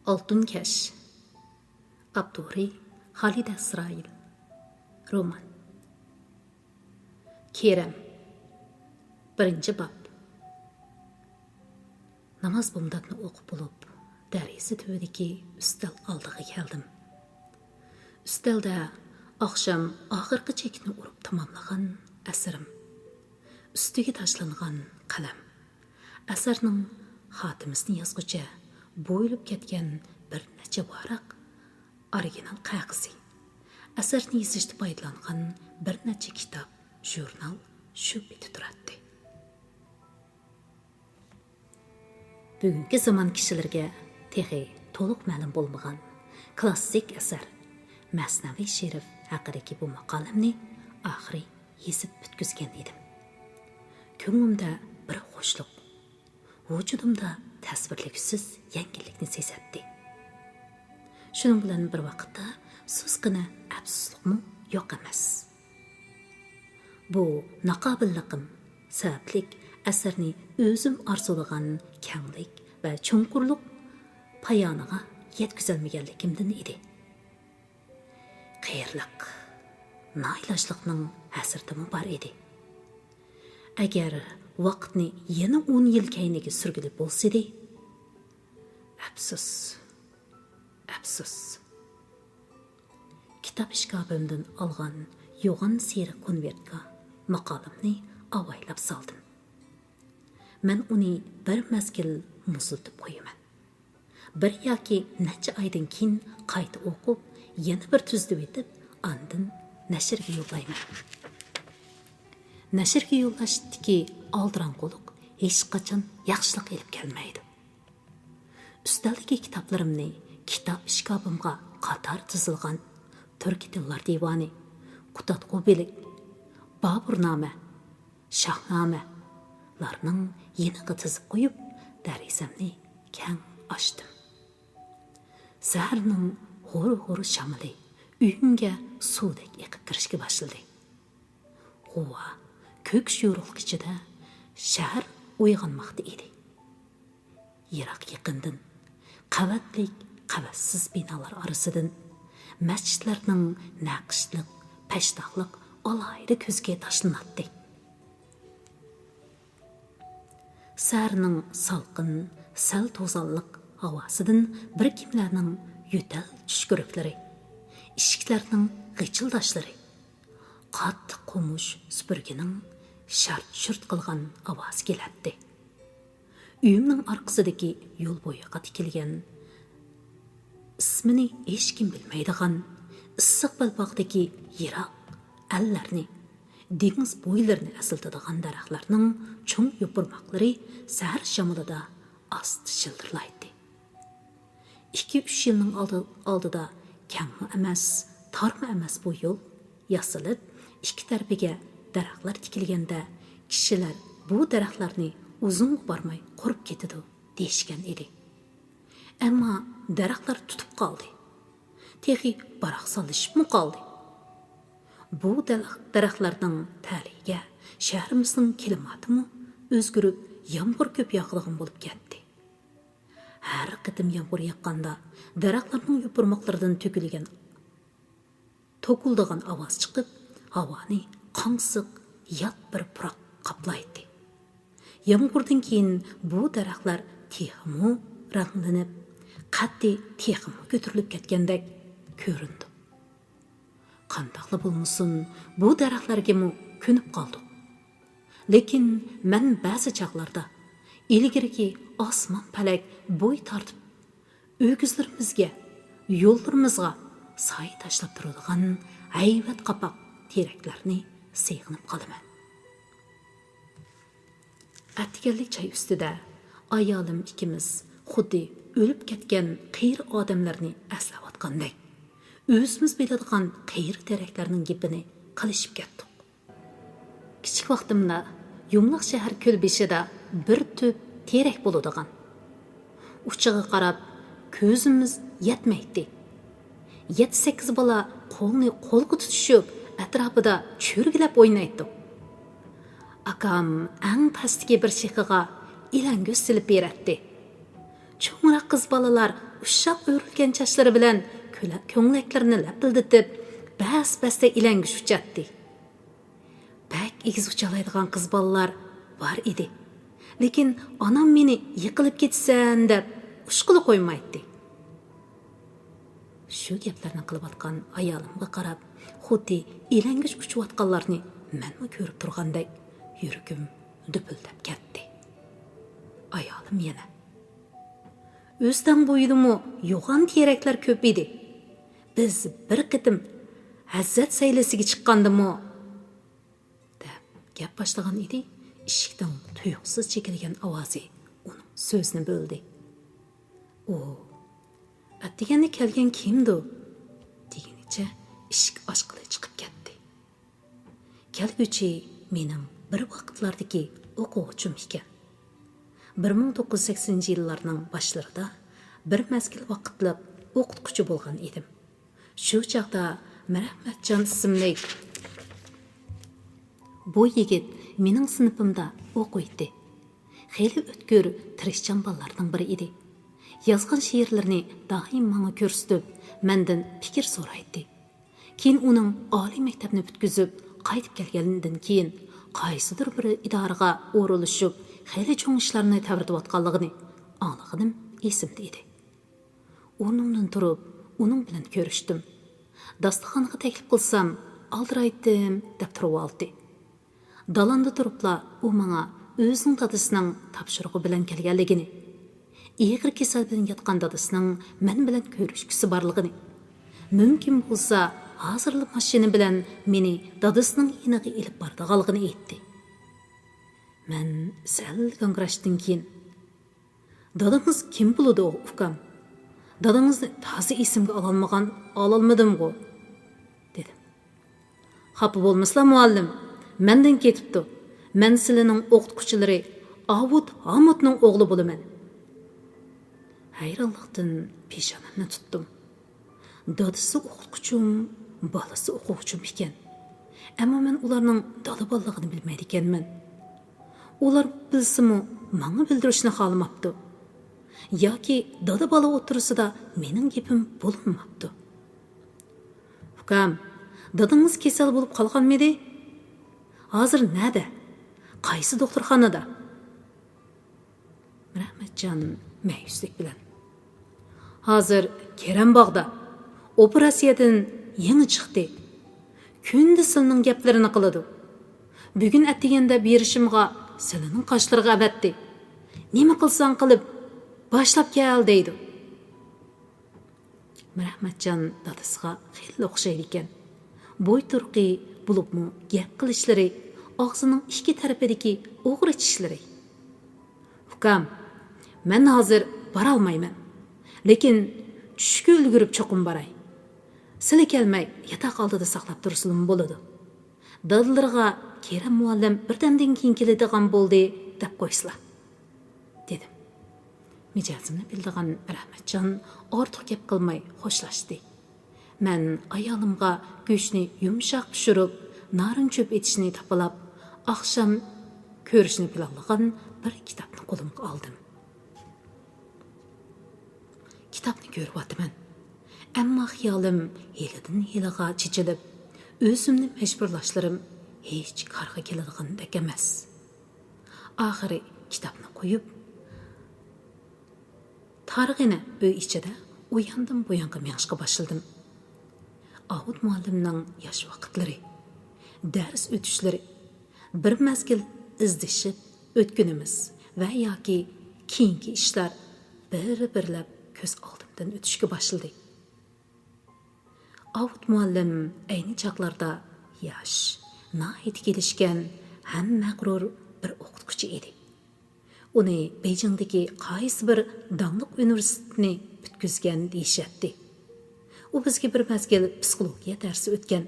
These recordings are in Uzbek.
Altın Keş Abduri Halid İsrail Roman Kerem 1. bab Namaz bomdatını o'qib bo'lib, darisi tuvadagi ustal oldiga keldim. Ustalda oqshom oxirgi chekni urib tamomlagan asrim, ustiga tashlangan qalam, asarning xotimasini yozgucha bo'ylab ketgan bir necha varaq original qog'ozi, asarni yozishda foydalangan bir necha kitob, jurnal shu betida turadi. Bugungi zamon kishilarga texi to'liq ma'lum bo'lmagan klassik asar Masnaviy Sharif haqidagi bu maqolamni oxiri yezib bitkizgan edim. Ko'nglimda bir xo'shlik, vujudimda tasvirliksiz yangilikni sezatdi. Shuning bilan bir vaqtda so'zgina afsuslikmi yo'q emas. Bu naqobilliqim sabablik asarni o'zim arzulagan kenglik va cho'nqurlik payoniga yetkazolmaganligimdan edi. Qayrliq, noilojlikning asrdimi bor edi. Agar vaqtni yana 10 yil keyniga surgili bo'lsa-da, afsus. Kitob ishkabimdan olgan yo'g'on seriq konvertga maqolamni avaylab soldim. Men uni bir mazgil muzlatib qo'yaman. Bir yoki necha oydan keyin qayta o'qib, yana bir tuzlab etib, andin nashrga yo'llayman. Nashrga yo'llashdagi oldiranqo'liq hech qachon yaxshilik elib kelmaydi. Ustaldagi kitoblarimni kitob ishkabimga qator tizilgan Turkiy tillar divoni, Qutatqu belik, Boburnoma, Shahnoma larning yeniga tizib qo'yib, darisamni keng ochdim. Saharning g'o'r shamili uyimga suvdek eqib kirishga boshladi. G'uva ko'k yo'ruq ichida shahar uyg'onmoqda edi. Yiroq yaqindan qavatlik, qavatsiz binolar orasidan masjidlarning naqshliq, pashtoqliq alohida ko'zga tashlanadi. Saharning salqin, sal to'zonliq havosidan bir kimlarning yo'tal tushkuruklari, eshiklarning g'ichildashlari, qattiq qo'mush supurgining shart-shurt qilgan ovozi keladi. Uyimning orqasidagi yo'l bo'yiga tikilgan, ismini hech kim bilmaydigan issiq balpoqdagi yiroq allarni, dengiz bo'ylarini asıltadigan daraxtlarning cho'ng yopirmoqlari sahar shamolida asti shildirlaydi. 2-3 yilning oldida kangmi emas, tormi emas bu yo'l yasilib, ikki tarafiga daraxtlar tikilganda kishilar bu daraxtlarni uzun bormay qurib ketadi deyishgan edi. Ammo daraxtlar tutib qoldi. Texi baroq solishibmi qoldi. Bu daraxtlarning taliga shahrimizning klimatimi o'zgarib, yomg'ir ko'p yog'adigan bo'lib ketdi. Har qitim yomg'ir yoqqanda daraxtlarning yopirmoqlaridan to'kildigan ovoz chiqib, havoni qansiq, yot bir puroq qoplaydi. Yomg'irdan keyin bu daraxtlar texmi ranglanib, qat'iy texmi ko'tarilib ketgandek ko'rindi. Qandaqli bo'lmasin, bu daraxtlarga ko'nib qoldik. Lekin men ba'zi chaqlarda ilgirki osmon palak bo'y tortib, o'gizlarimizga, yo'llarimizga soy tashlab turadigan hayvat qapoq teraklarni siyqinib qolaman. Attiganlik choy ustida ayolim ikkimiz xuddi o'lib ketgan qiyr odamlarni eslayotgandek, o'zimiz biladigan qiyr teraklarning gapini qilishib ketdik. Kichik vaqtimda yumloq shahar ko'l beshida bir tub terak bo'ladigan. Uchiga qarab ko'zimiz yetmaydi. 7-8 bola qo'lni qo'lga tutishib, atrofida cho'rgilab o'ynaydi. Akam eng pastki bir shiqiga ilango'z silib beradi. cho'ngroq qiz bolalar ushshaq o'rilgan chachlari bilan ko'nglaklarini lapildatib bas-basda ilangish uchatdi. Bak egiz uchalaydigan qiz bolalar bor edi. Lekin onam meni yiqilib ketsan deb ushqili qo'ymaydi. Shu gaplarni qilayotgan ayolimga qarab, xuddi ilangish uchayotganlarni menmi ko'rib turgandek yuragim dupildab ketdi. Ayolim yana: "O'zdan bo'ydimi yo'g'on teraklar ko'p edi. Biz bir qitim Hazrat saylasiga chiqqandimi?" deb gap boshlagan edi. Eshikdan tuyuqsiz chekilgan ovozi uning so'zini bo'ldi. "O, atdigani kelgan kimdi?" deganicha eshik ochqili chiqib ketdi. Kelguchi mening bir vaqtlardagi o'quvchim ekan. 1980-yillarning boshlarida bir mazgil vaqtliq o'qituvchi bo'lgan edim. Shu chaqda Marahmatjon ismli bu yigit mening sinfimda o'qiydi. Xeyli o'tkir, tirishchan bolalarning biri edi. Yozgan she'rlarini doim menga ko'rsatib, mendan fikr so'raydi. Keyin uning oliy maktabni bitkizib, qaytib kelganidan keyin qaysidir bir idoraga o'rilishib, xeyli cho'ng ishlarni tavritayotganligini anglaganim esimda edi. O'rnimdan turib, uning bilan ko'rishdim. Dasturxonga taklif qilsam, aldiraydim deb turib oldi. Dalanda turibla u menga o'zining dadasining topshirig'i bilan kelganligini, ig'ir kasal bilan yotgan dadasining men bilan ko'rishgisi borligini, mumkin bo'lsa hozirli mashina bilan meni dadasining yiniga ilib bordiganligini aytdi. Men sal gangrashdan keyin: "Dadangiz kim bo'ladi, ukam? Dadangizni toza esimga ololmadim-ku" dedim. "Xafa bo'lmaslar muallim, mendan ketibdi. Men sizlarning o'qituvchilari Avud Hamudning o'g'li bo'laman." Hayronlikdan peshonamni tutdim. Dadasi o'qituvchim, bolasi o'quvchim ekan. Ammo men ularning dada bolaligini bilmaydi ekanman. Ular bilsimi, menga bildirishni xohlamabdi. Yoki dada bola o'tirisida mening gapim bo'linmabdi. "Ukam, dadangiz kasal bo'lib qolganmidi? Hozir nada? Qaysi doktorxonada?" Rahmatjon ma'yuslik bilan: "Hozir Kerambog'da operatsiyadan yangi chiqdi. Kunda sizning gaplarini qiladi. Bugun atiganda berishimga sizning qoshlariga abatdi. Nima qilsang qilib boshlab kel deydi." Rahmatjon dadasiga xeyli o'xshaydi ekan. Bo'y turqi bo'libmi gap qilishlari, og'zining ikki tarafidagi o'g'ri tishlari. "Ukam, men hozir bora olmayman. Lekin tushga ulgurib cho'qim boray. Sizlar kelmay yotoq oldida saqlab tursilim bo'ladi. Dadallarga Kerem muallim birdamdan keyin keladigan bo'ldi deb qo'ysizlar" dedim. Mijozimni bildigan Rahmatjon ortiq gap qilmay xo'shlashdi. Men ayolimga go'shtni yumshoq pishirib, narin cho'p etishni topalab, oqshom ko'rishni planlagan bir kitobni qo'limga oldim. Kitobni ko'ryapman. Ammo xiyolim hilidan hiliga chechilib, o'zimni majburlashlarim hech qarg'a keladigandek emas. Oxiri kitobni qo'yib, tarig'ini uy ichida uyandim bu-yoqqa mengishga boshladim. Avud muallimning yosh vaqtlari, dars o'tishlari, bir mazgil izdishib o'tgunimiz va yoki keyingi ishlar bir-birlab ko'z oldimdan o'tishga boshladi. Avud muallim ayni chaqlarda yosh, noit kelishgan, ham mag'rur bir o'qituvchi edi. Uni Beijingdagi qaysi bir dangliq universitetni bitkizgan deyishatdi. U bizga bir mazgil psixologiya darsi o'tgan.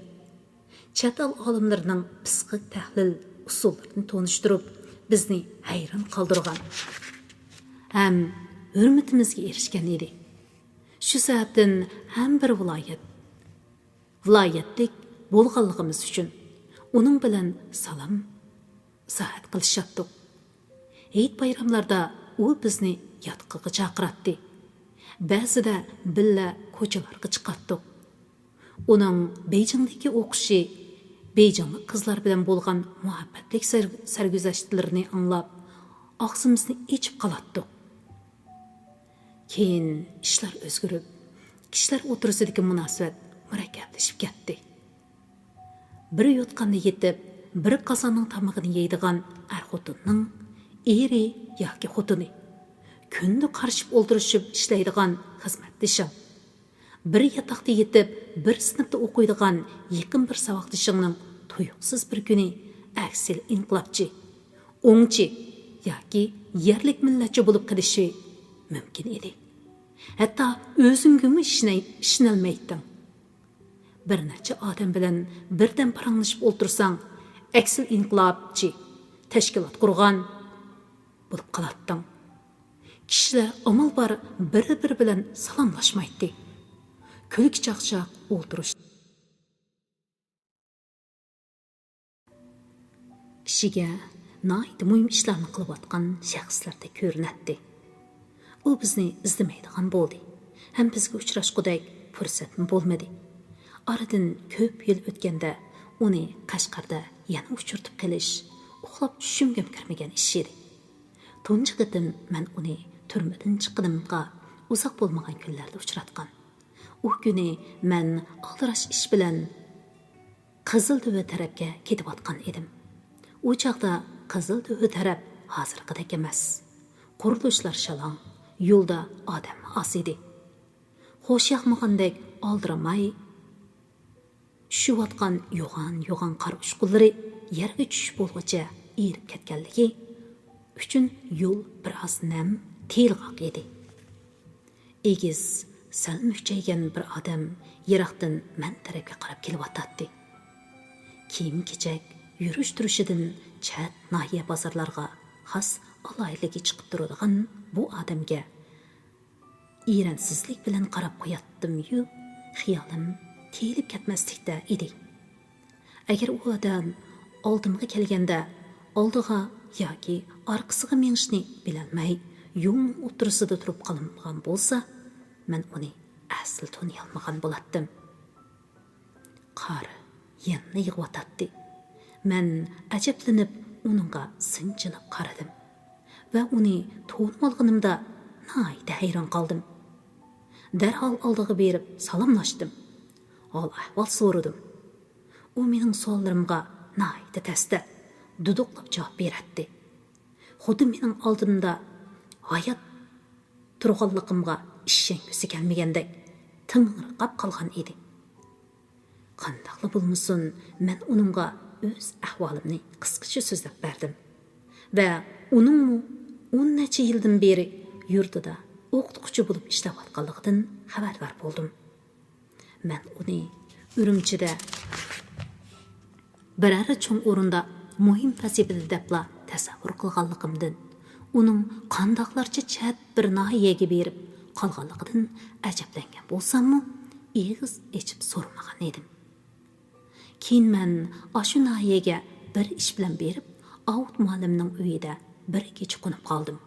Chet el olimlarining psixik tahlil usullarini tonishtirib, bizni hayron qoldirgan. Ham hurmatimizga erishgan edi. Shu sababdan ham bir viloyatlik bo'lganligimiz uchun uning bilan salom sahat qilishatdik. Hayit bayramlarda u bizni yatqıga chaqiratdi. Ba'zida billa ko'chalarga chiqardik. Uning Beyjingdagi o'qishi, Beyjinglik qizlar bilan bo'lgan muhabbatlik sarguzashtlarini anglab, og'zimizni ichib qolatdik. Keyin ishlar o'zgarib, kishilar o'tirisidagi munosabat murakkablashib ketdi. Biri yotqanda yetib, biri qozonning tomog'ini yeydigan er-xotinning eri yoki xotini, kunda qarshib o'ltirishib ishlaydigan xizmatdishing, biri yotoqda yetib, bir sinfda o'qiydigan yaqin bir saboqdishingning tuyuqsiz bir kuni aksil inqilobchi, o'ngchi yoki yerlik millatchi bo'lib qilishi mumkin edi. Hatto o'zingmi ishinolmayding. Bir necha odam bilan birdan paranglashib o'ltirsang, aksil inqilobchi tashkilot qurgan bo'lib qolading. Kishilar amal bor bir-biri bilan salomlashmaydi. Kulki chaqchaq o'ltirish. Kishiga noyat muhim ishlarni qilayotgan shaxslarda ko'rinadi. U bizni izlamaydigan bo'ldi. Ham bizga uchrashqudek fursatmi bo'lmadi. Aradan ko'p yil o'tganda uni Qashqarda yana uchirtib qilish, uxlab tushimga kirmagan ish edi. Tunji qitim men uni turmadan chiqqanimga uzoq bo'lmagan kunlarda uchratgan. U kuni men aldirash ish bilan Qizilduva tarafga ketayotgan edim. U chaqda Qizilduva taraf hozirgidek emas. Qurilishlar shalong, yo'lda odam oz edi. Xo'sh yoqmagandek oldiramay tushayotgan yo'g'on qor ushqunlari yerga tushib bo'lguncha erib ketganligi uchun yo'l biroz nam, tiyilg'oq edi. Egiz, sal muchaygan bir odam yiroqdan men tarafga qarab kelyotdi. Kiyim-kechak, yurish-turishidan chat nahiya bozorlarga xos aloyligi chiqib turadigan bu odamga iransizlik bilan qarab qo'yatdim-yu, xiyolim tiyilib ketmaslikda edi. Agar u odam oldimga kelganda oldiga yoki orqasiga mengishni bilolmay, yung o'tirisida turib qolgan bo'lsa, men uni asl toniy olmagan bo'lardim. Qor yana yig'vatdi. Men ajablanib uningga sinchilib qaradim va uni to'lmalg'inimda nihoyat hayron qoldim. Darhol oldiga berib salomlashdim. Ahvol so'radim. U mening savollarimga nihoyat tasda duduqlab javob berdi. Xuddi mening oldimda hayot turganligimga ishongisi kelmagandek ting'irqab qolgan edi. Qandaqli bo'lmasin, men uningga o'z ahvolimni qisqacha so'zlab berdim va uning 10 necha yildan beri yurtida o'qituvchi bo'lib ishlayotganligidan xabardor bo'ldim. Men uni Urumchida biror cho'ng o'rinda muhim vazifada debla tasavvur qilganligimdan, uning qandoqlarcha chat bir nahiyaga berib qolganligidan ajablangan bo'lsam-mu, eg'iz ichib so'ramagan edim. Keyin men ashu nahiyaga bir ish bilan berib, Avut muallimning uyida bir kecha qo'nib qoldim.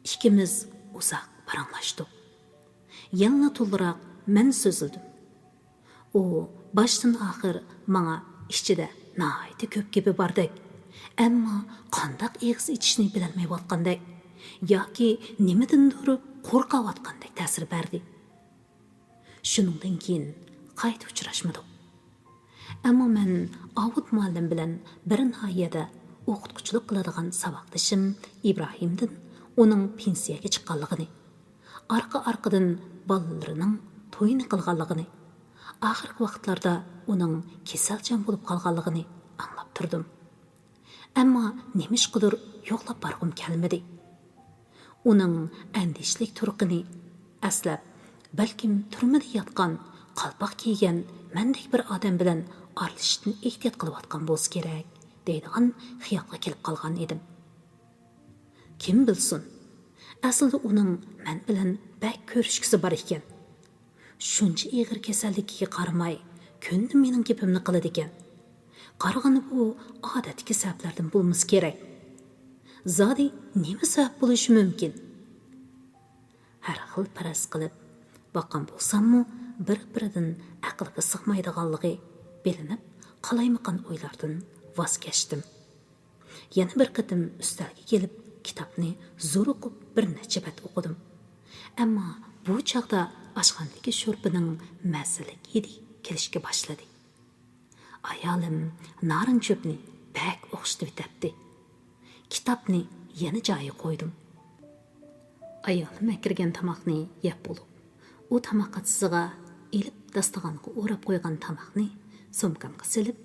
Ikkimiz uzoq paranglashdik. Yana to'liroq men so'zildim. U boshdan oxir menga ichida nihoyat ko'p gapi bordek, ammo qandoq eg'iz ichishni bilolmayotgandek yoki nimadandir qo'rqayotgandek ta'sir berdi. Shuningdan keyin qayta uchrashmadik. Ammo men Avut muallim bilan bir nahiyada o'qituvchilik qiladigan saboqdishim Ibrohimdan uning pensiyaga chiqqanligini, orqa-orqadan bolalarining to'yini qilganligini, oxirgi vaqtlarda uning kasalchan bo'lib qolganligini anglab turdim. Ammo nemishqidir yo'qlab borg'im kelmadi. Uning andishlik turqini aslab, balkim turmada yotgan, qalpoq kiygan mendek bir odam bilan aralashishdan ehtiyot qilayotgan bo'lsa kerak, deydigan xiyolga kelib qolgan edim. Kim bilsin, aslida uning men bilan bak ko'rishkisi bor ekan. Shuncha ig'ir kasalligiga qaramay, kunda mening gapimni qiladi ekan. Qarag'ani bu odatdagi sabablardan bo'lmasa kerak. Zodi nima sabab bo'lishi mumkin? har xil paraz qilib boqqan bo'lsammi, bir-biridan aqlga sig'maydiganligi bilinib, qalaymaqan o'ylardan voz kechdim. Yana bir qatim ustalga kelib, kitobni zo'r o'qib bir necha bat o'qidim. Ammo bu chaqda oshxonadagi sho'rpining mazalik hidi kelishga boshladi. Ayolim narin cho'pni bak o'qishdi bitibdi. Kitobni yana joyiga qo'ydim. Ayolim kirgan tomoqni yeb bo'lib, u tomoq qatsisiga ilib dastig'onga o'rab qo'ygan tomoqni sumkamga silib,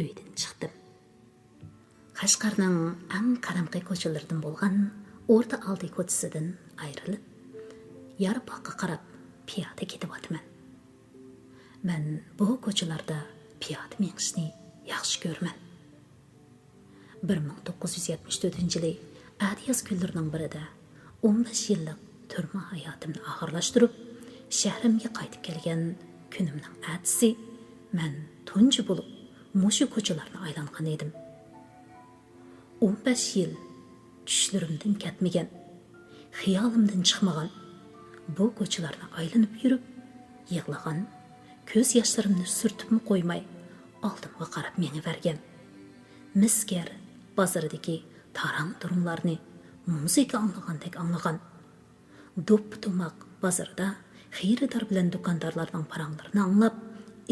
uydan chiqdim. Qashqarning eng qaramqi ko'chalaridan bo'lgan o'rta oldi ko'chasidan ayrilib, Yarpoqqa qarab piyoda ketyapman. Men bu ko'chalarda piyoda mengishni yaxshi ko'raman. 1974-yili adiyaz kunlarining birida 15 yillik turma hayotimni oxirlashtirib, shahrimga qaytib kelgan kunimning atisi men tunji bo'lib mushu ko'chalarni aylangan edim. 15 yil tushlarimdan ketmagan, xiyolimdan chiqmagan bu ko'chalarni aylanib yurib, yig'lagan, ko'z yoshlarimni surtibmi qo'ymay, oldimga qarab menivergan. Misker bozoridagi tarang turumlarni muzika anglagandek anglagan. Do'p-to'maq bozorida xiyridor bilan do'kondorlarning paranglarini anglab,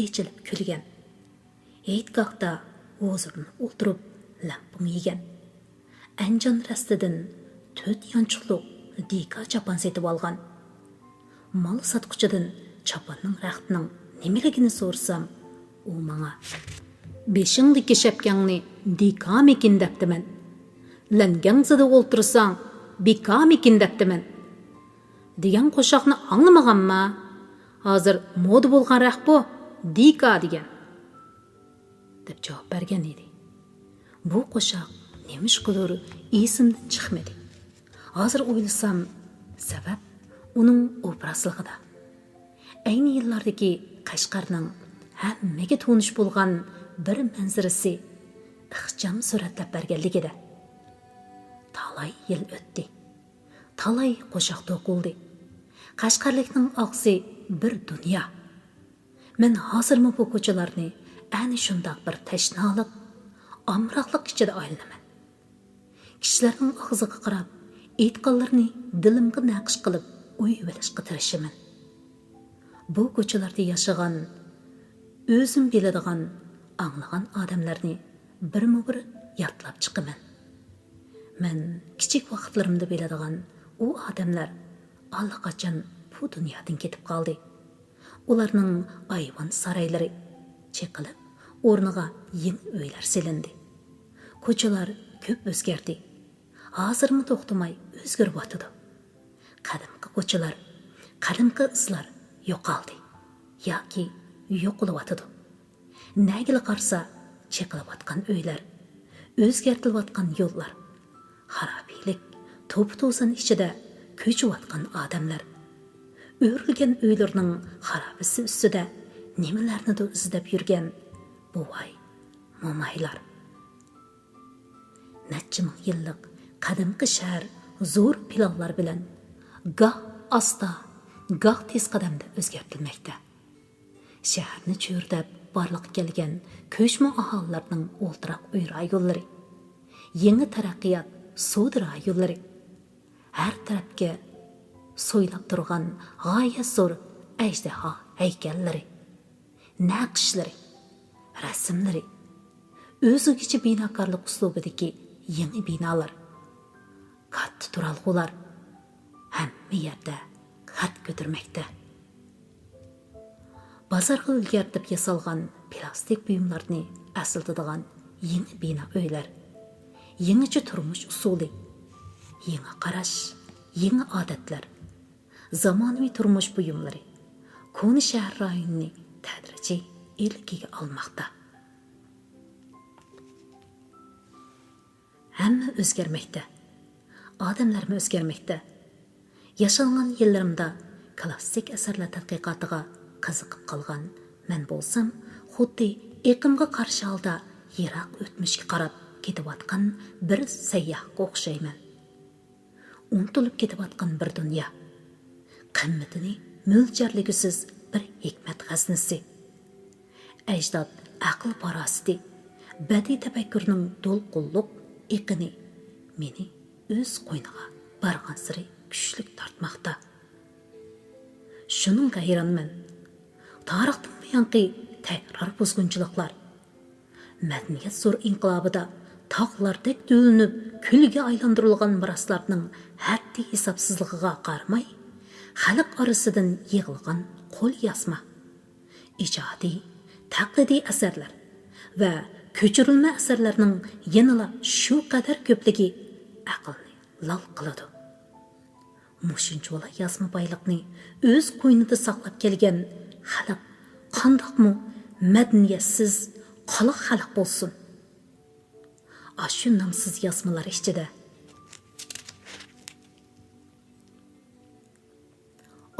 echilib kulgan. Ehtgohda o'zirni o'tirib, lampung yegan. Anjon rastidan 4 yonchiqliq dika chapan setib olgan. Mal sotquchidan chapanning raqtining nimaligini so'rsam, u menga "Beshingdagi shapkangni dikamikin debdiman. Langangzida o'ltirsang, bikamikin debdiman" degan qo'shoqni anglamaganma? Hozir moda bo'lgan raq bu, dika degan, deb javob bergan edi. Bu qo'shoq nemishqidir esimdan chiqmadi. Hozir o'ylasam, sabab uning obrazligida. Ayni yillardagi Qashqarning hammaga tonish bo'lgan bir manzarasi ixcham suratlab berganligida. Talay yil o'tdi. Talay qo'shoq to'qildi. Qashqarlikning og'zi bir dunyo. Men hozirmi bu ko'chalarni ana shundoq bir tashnoliq, amroqlik ichida aylanaman. Kishilarning og'ziga qarab, aytganlarini dilimga naqsh qilib, o'yib-olishga tirishaman. Bu ko'chalarda yashagan, o'zim biladigan, anglagan odamlarni birma-bir yodlab chiqaman. Men kichik vaqtlarimda biladigan u odamlar allaqachon bu dunyodan ketib qoldi. Ularning ayvon saroylari cheqilib, o'rniga yangi uylar silindi. Ko'chalar ko'p o'zgardi. Hozirmi to'xtamay o'zgarib qadimgi ko'chalar, qadimgi izlar yo'qoldi yoki yo'qolyotdi. Nagil qarsa cheqilayotgan uylar, o'zgartilayotgan yo'llar, xarobiylik, to'p-to'zon ichida ko'chayotgan odamlar, o'rilgan uylarning xarobisi ustida nimalarnidir izlab yurgan buvay, momaylar. Necha ming yillik qadimgi shahar zo'r planlar bilan goh asta, goh tez qadamda o'zgartirilmoqda. Shaharni cho'rdab borliqqa kelgan ko'chma aholilarning o'ltiraq uy rayollari, yangi taraqqiyot savdo rayollari, har tarafga so'ylab turgan g'oyat zo'r ajdaho haykallari, naqshlari, rasmlari, o'zigacha binokorlik uslubidagi yangi binolar, katta turalg'ular hamma yerda qad ko'tarmoqda. Bozorga o'lgartib yasalgan plastik buyumlarni asildadigan yangi bino uylar, yangicha turmush usuli, yangi qarash, yangi odatlar, zamonaviy turmush buyumlari ko'ni shahar rayonini tadrijiy ilkiga olmoqda. Hamma o'zgarmoqda. Odamlarmi o'zgarmoqda. Yashalgan yillarimda klassik asarlar tadqiqotiga qiziqib qolgan men bo'lsam, xuddi iqimga qarshi holda yiroq o'tmishga qarab ketayotgan bir sayyohga o'xshayman. Unutilib ketayotgan bir dunyo. qimmatini mo'ljarligisiz bir hikmat g'aznisi. Ajdod aql parosati, badiiy tafakkurning to'lqinliq iqini meni o'z qo'yniga bargan siri kuchlik tortmoqda. Shuningga hayronman. Tarixdan buyongi takror buzg'unchiliklar, madaniyat zo'r inqilobida tog'lardek to'linib, kulga aylantirilgan miroslarning haddi hisobsizligiga qaramay, xalq orasidan yig'ilgan qo'l yozma, ijodiy, taqlidiy asarlar va ko'chirilma asarlarning yanada shu qadar ko'pligi aqlni lol qiladi. Mushunchola yozma boyliqni o'z qo'ynida saqlab kelgan xalq qandoqmi madaniyatsiz qoloq xalq bo'lsin. Ashu namsiz yozmalar ichida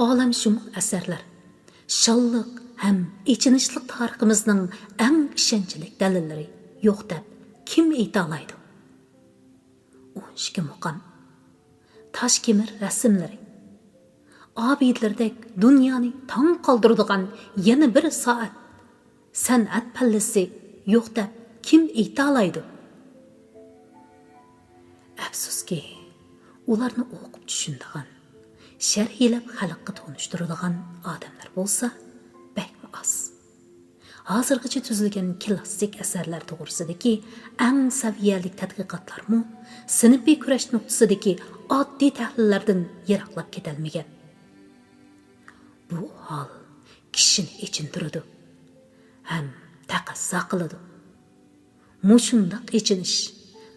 olamshumul asarlar, shalliq ham ichinishliq tariximizning eng ishonchli dalillari yo'q deb kim ayta oladi? 12 muqam, tosh kemir rasmlari, abidlardek dunyoni tong qoldiradigan yana bir soat san'at pallasi yo'q deb kim ayta oladi? Afsuski, ularni o'qib tushunadigan, sharhlab xalqqa tunishtiradigan odamlar bo'lsa, bakmi oz. Hozirgacha tuzilgan klassik asarlar to'g'risidagi eng saviyali tadqiqotlarmi sinfiy kurash nuqtasidagi oddiy tahlillardan yiroqlab ketolmagan. Bu hol kishini ichintiradi ham taqazzo qiladi. Mushundoq ichinish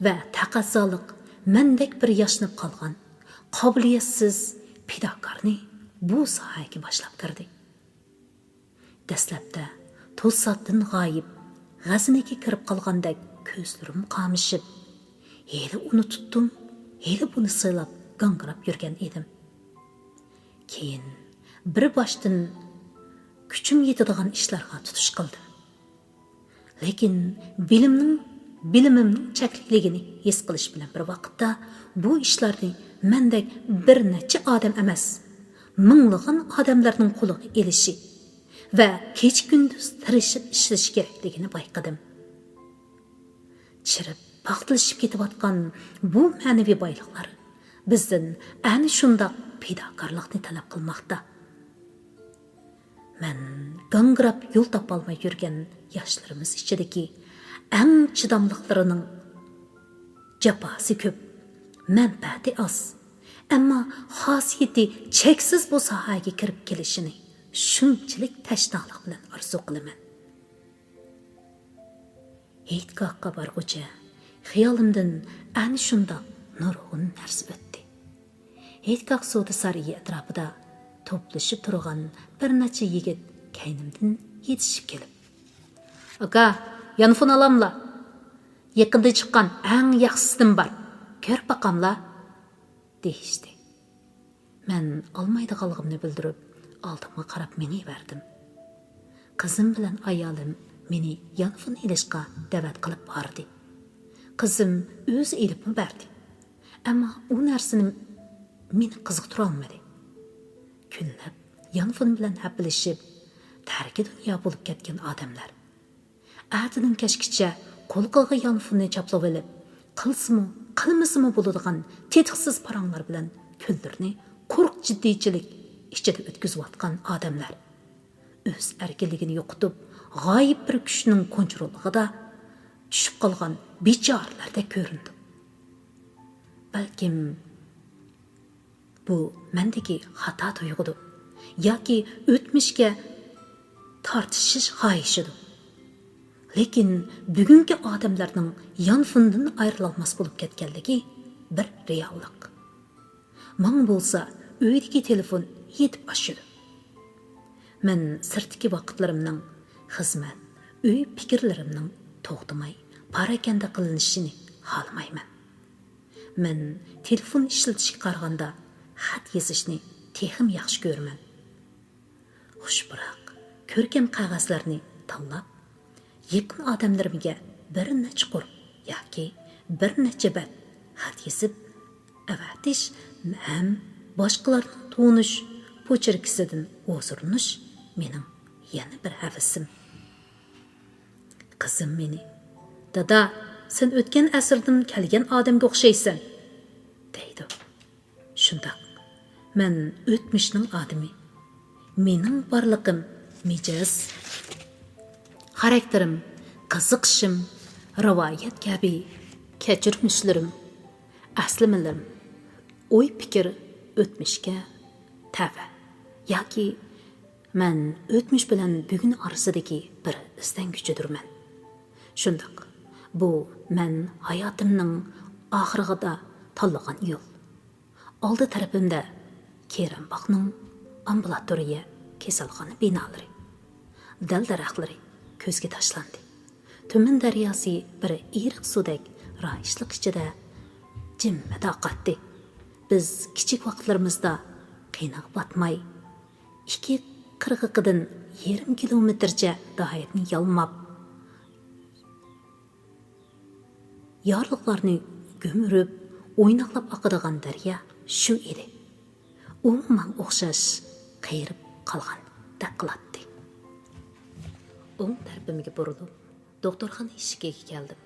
va taqazzolik mendek bir yashnab qolgan, qobiliyatsiz fidokorni bu sohaga boshlab kirdi. Dastlabda to'satdan g'oyib, g'aziniga kirib qolgandek ko'zlarim qamishib, hali uni tutdim, hali buni silab gangirab yurgan edim. Keyin bir boshdan kuchim yetadigan ishlarga tutish qildim. Lekin bilimimning chekliligini his qilish bilan bir vaqtda bu ishlarni mendek bir necha odam emas, minglagan odamlarning qo'liga elishi va kech kunduz tirishib ishlash kerakligini bayqadim. Chirib, paxtalashib ketayotgan bu ma'naviy boyliqlar bizdan ana shundoq fidokorlikni talab qilmoqda. Men gangirab yo'l topolmay yurgan yoshlarimiz ichidagi eng chidamliqlarining jafosi ko'p, manfaati oz, ammo xosiyati cheksiz bu sohaga kirib kelishini shunchalik tashnoliq bilan orzu qilaman. Heytgohga borgucha xiyolimdan ana shundoq nurg'un narsa o'tdi. Heytgoh savdo sarayi atrofida to'plashib turgan bir necha yigit kaynimdan yetishib kelib, "Aka, yanfon olamla. Yaqinda chiqqan eng yaxshisidan bor. Ko'r baqamla" deyishdi. Men olmaydiganligimni bildirib, oldimga qarab meni verdim. Qizim bilan ayolim meni yanfon ilishga da'vat qilib bordi. Qizim o'zi ilibmi berdi. Ammo u narsani meni qiziqtira olmadi. Kunlab yanfon bilan haplashib, tarki dunyo bo'lib ketgan odamlar. Atining kashkicha qo'lqilga yanfonni chaplab olib, qilmasimi bo'ladigan tetiqsiz paranglar bilan kunlarni qo'rq jiddiychilik ichida o'tkazayotgan odamlar. O'z erkinligini yo'qotib, g'oyib bir kuchning kontrolligida tushib qolgan bechoralardek ko'rindi. Balkim bu mendagi xato tuyg'udir yoki o'tmishga tortishish xohishidir. Lekin bugungi odamlarning yanfundan ayrilolmas bo'lib ketganligi bir reallik. Menga bo'lsa uydagi telefon yetib oshadi. Men sirtdagi vaqtlarimning, xizmat, uy fikrlarimning to'xtamay parakanda qilinishini xohlamayman. Men telefon ishlatishga qaraganda xat yozishni texim yaxshi ko'raman. Xushbiroq, ko'rkam qog'ozlarni tanlab, yaqin odamlarimga bir necha qurb yoki bir necha bat xat yozib avatish ham boshqalarning tonish, po'chirkisidan o'zirnish mening yana bir havasim. Qizim meni, dada, sen o'tgan asrdan kelgan odamga o'xshaysan, deydi. Shundoq, men o'tmishning odami. Mening borlig'im mijoz, xarakterim, qiziqishim, rivoyat kabi kechirmishlarim, aslimalar, o'y fikr o'tmishga tava yoki men o'tmish bilan bugun orasidagi bir izlanguchidirman. Shundoq, bu men hayotimning oxirida tanlagan yo'l. Oldi tarafimda Keranboqning ambulatoriya kasalxona binolari, dal daraxtlari ko'zga tashlandi. Tuman daryosi bir iriq suvdek rayishliq ichida jimma taqatdi. Biz kichik vaqtlarimizda qiynab batmay, 2 qirg'iqidan 1,5 kilometrcha doirani yalmab, yorliqlarni gömürüp, o'ynaqlab oqadigan daryo shu edi. U menga o'xshash qayrib qolgan taqlatdi. O'ng tarafimga burilib, doktorxona eshigiga keldim.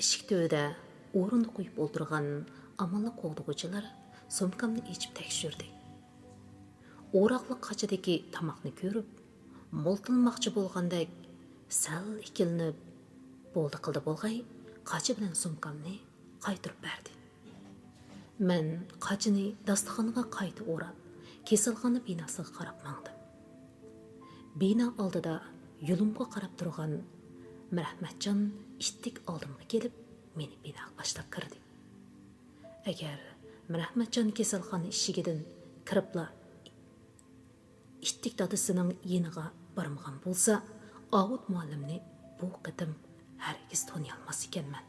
Eshik tubida o'rinda qo'yib o'tirgan amalli qo'g'dug'uchilar sumkamni ichib tekshirdi. O'roqli qachadagi tomoqni ko'rib, mo'ltilmoqchi bo'lgandek sal ikilinib, bo'ldi qildi bo'lg'ay, qachi bilan sumkamni qaytirib berdi. Men qachini dasturxonga qayta o'rab, kasalxona binosiga qarab mangdim. Bino oldida yo'limga qarab turgan Rahmatjon ittik oldimga kelib, meni binoga boshlab kirdi. Agar Rahmatjon kasalxona eshigidan kiribla ittik dadasining yeniga bormagan bo'lsa, Ovud muallimni bu qitim hargiz toniy olmas ekanman.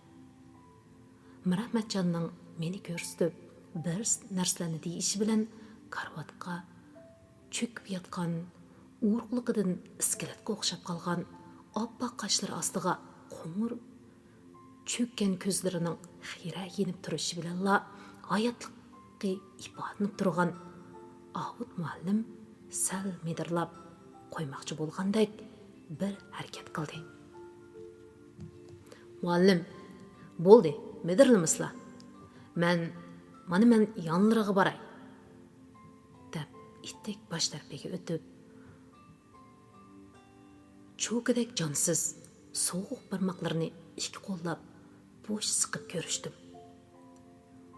Rahmatjonning meni ko'rsatib bir narsalarni deyishi bilan karvatga cho'kib yotgan, urug'liqidan iskeletga o'xshab qolgan oppoq qoshlari ostiga qo'ng'ir cho'kkan ko'zlarining xira yenib turishi bilanla hayotlikqa ifodalanib turgan Ovud muallim sal medirlab qo'ymoqchi bo'lgandek bir harakat qildi. Muallim, bo'ldi, medirlimislar. Men yonlariga boray, deb ittik bosh tarafiga o'tib, cho'kidek jonsiz, sovuq barmoqlarini ikki qo'llab bo'sh siqib ko'rishdim.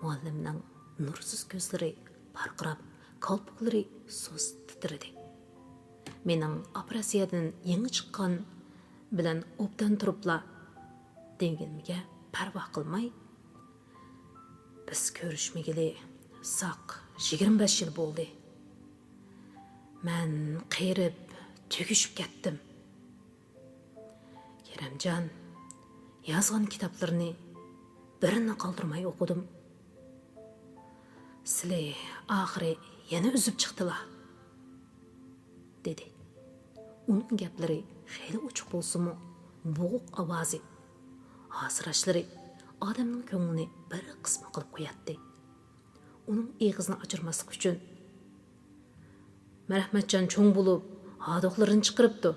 Muallimning nursiz ko'zlari parqirab, qalpoqlari so'z titradi. Mening operatsiyadan yangi chiqqan bilan obdan turibla deganimga parvo qilmay, biz ko'rishmagili saq 25 yil bo'ldi. Men qayrib tugishib ketdim. Keramjon, yozgan kitoblarini birini qoldirmay o'qidim. Sizlar oxiri yana uzib chiqdilar, dedi. Uning gaplari xeyli ochiq bo'lsa-mu, bo'g'iq ovozi, asirashlari odamning ko'nglini bir qismi qilib qo'yatdi. Uning eg'izini ochirmaslik uchun Rahmatjon cho'ng bo'lib, hadoqlarini chiqiribdi.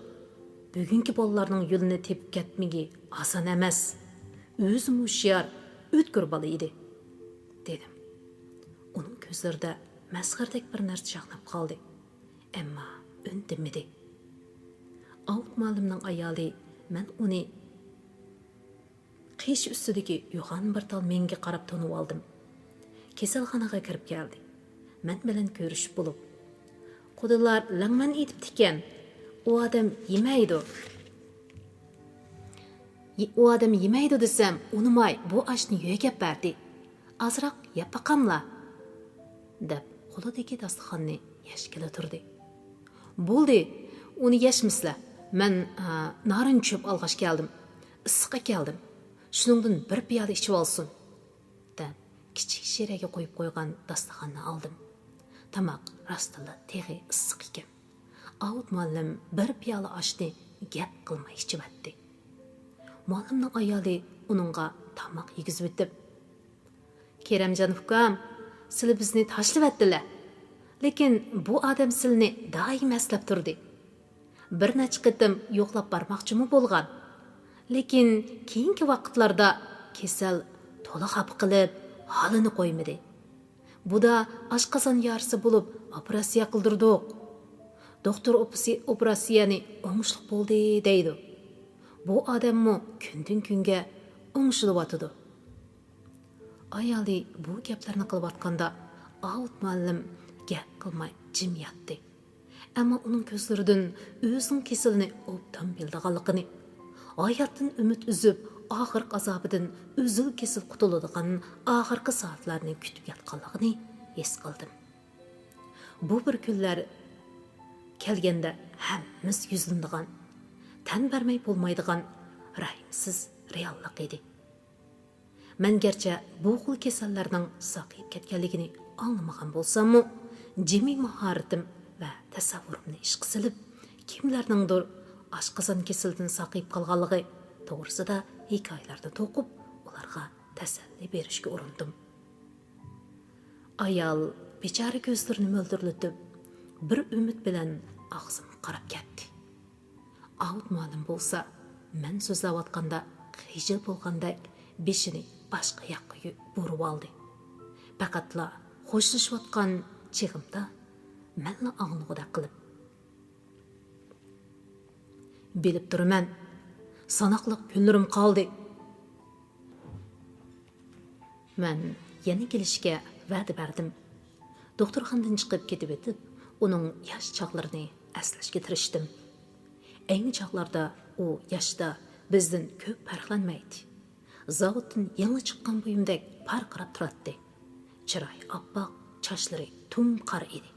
Bugungi bolalarning yo'lini tepib ketmigi oson emas. O'zi hushyor, o'tkir bola edi, dedim. Uning ko'zlarida masxardek bir narsa chaqnab qoldi. Ammo undimidi. Ovud muallimning ayoli, men uni qish ustidagi yo'g'on bir tal menga qarab tonib oldim. Kasalxonaga kirib keldi. Men bilan ko'rishib bo'lib, "Qudilar langman etib tikan. U odam yemaydi. Desam, unimay bu oshni yo'g'ab berdi. Azroq yeb baqamla", deb qo'lidagi dasturxonni yashkila turdi. "Bo'ldi, uni yashmislar. Men narin cho'p olg'ash keldim. Issiqqa keldim. Shuningdan bir piyola ichib olsin", deb kichik shiraga qo'yib qo'ygan dasturxonni oldim. Tamoq rostila teg'i issiq ekan. Ovud muallim bir piyola oshni gap qilmay ichib o'tdi. Muallimning ayoli uningga tamoq yegizib o'tib, "Keramjon ukam, sizlar bizni tashlab o'tdilar. Lekin bu odam sizni doim eslab turdi. Bir necha qitim yo'qlab bormoqchimi bo'lgan. Lekin keyingi vaqtlarda kasal to'la xafa qilib, holini qo'ymadi. Bu da oshqozon yarisi bo'lib, operatsiya qildirdik. Doktor operatsiyani o'ngishli bo'ldi deydi. Bu odammi kundan kunga o'ngshilyotidi. Ayoli bu gaplarni qilayotganda Avut muallim gap qilmay jim yotdi. Ammo uning ko'zlaridan o'zining kasalini obdan bildiganligini, hayotdan umid uzib, oxirgi azobidan o'zil kesil qutuladigan oxirgi soatlarni kutib yotganligini his qildim. Bu bir kunlar kelganda hammamiz yuzlanadigan, tan bermay bo'lmaydigan rahimsiz reallik edi. Men gerçi bu xil kasallarning saqayib ketganligini anglamagan bo'lsam-mu, jimi mahoratim va tasavvurimni ishga silib, kimlarningdir oshqozon kasalidan saqayib qolganligi to'g'risida hikoyalarni to'qib, ularga tasalli berishga urindim. Ayol bechora ko'zlarini mo'ldirlatib, bir umid bilan og'zimga qarab ketdi. Avut muallim bo'lsa, men so'zlayotganda xijil bo'lgandek beshini boshqa yoqqa burib oldi. Faqatla xo'shlashayotgan chig'imda menla og'nig'ida qilib. Bilib turaman, sanoqliq kunlarim qoldi. Men yana kelishga va'da berdim. Doktorxonadan chiqib ketib etib, uning yosh chaqlarini aslashga tirishdim. Ayni chaqlarda u yoshda bizdan ko'p farqlanmaydi. Zavoddan yangi chiqqan buyumdek parqirab turadi. Chiroyi oppoq, sochlari tum qora edi.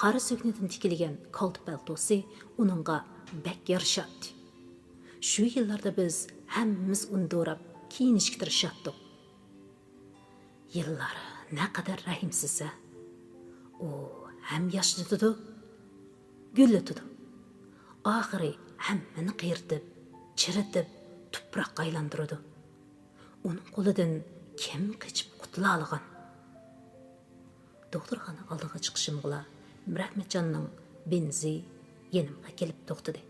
Qora suknidan tikilgan kolt paltosi uningga bak yarashadi. Shu yillarda biz hammamiz uni do'rab kiyinishga tirishdik. Yillar naqadar rahimsiz-a. U ham yoshladi, gullatdi. Oxiri hammani qiyirtib, chiritib, tuproqqa aylantirdi. Uning qo'lidan kim qochib qutula olgan? Doktorxona oldiga chiqishim bilan Rahmatjonning benzi yanimga kelib to'xtadi.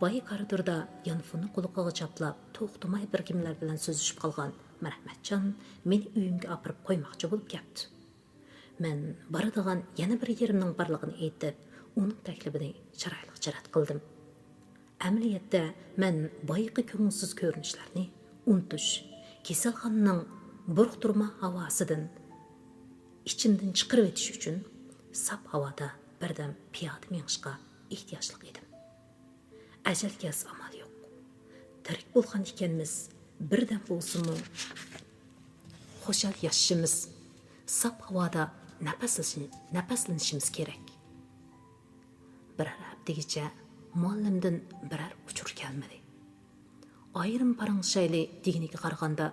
Boy koridorda yonfonni qo'liga chaplab, to'xtamay bir kimlar bilan so'zishib qolgan Rahmatjon meni uyimga olib qo'ymoqchi bo'lib ketdi. Men boradigan yana bir yerimning borligini aytib, uning taklifini chiroyli rad qildim. Amaliyotda men boyqi ko'ngilsiz ko'rinishlarni unutish, kasalxonaning burqturma havosidan ichimdan chiqarib o'tish uchun sap havoda birdan piyoda minishga ehtiyojli edim. Ajalga amal yo'q. Tirik bo'lgan ekanmiz, birdan bo'lsinmi xo'shal yashashimiz, sap havoda nafaslanishimiz kerak. Birar haftagacha muallimdan birar uchur kelmadi. Ayrim paranshayli deginiga qaraganda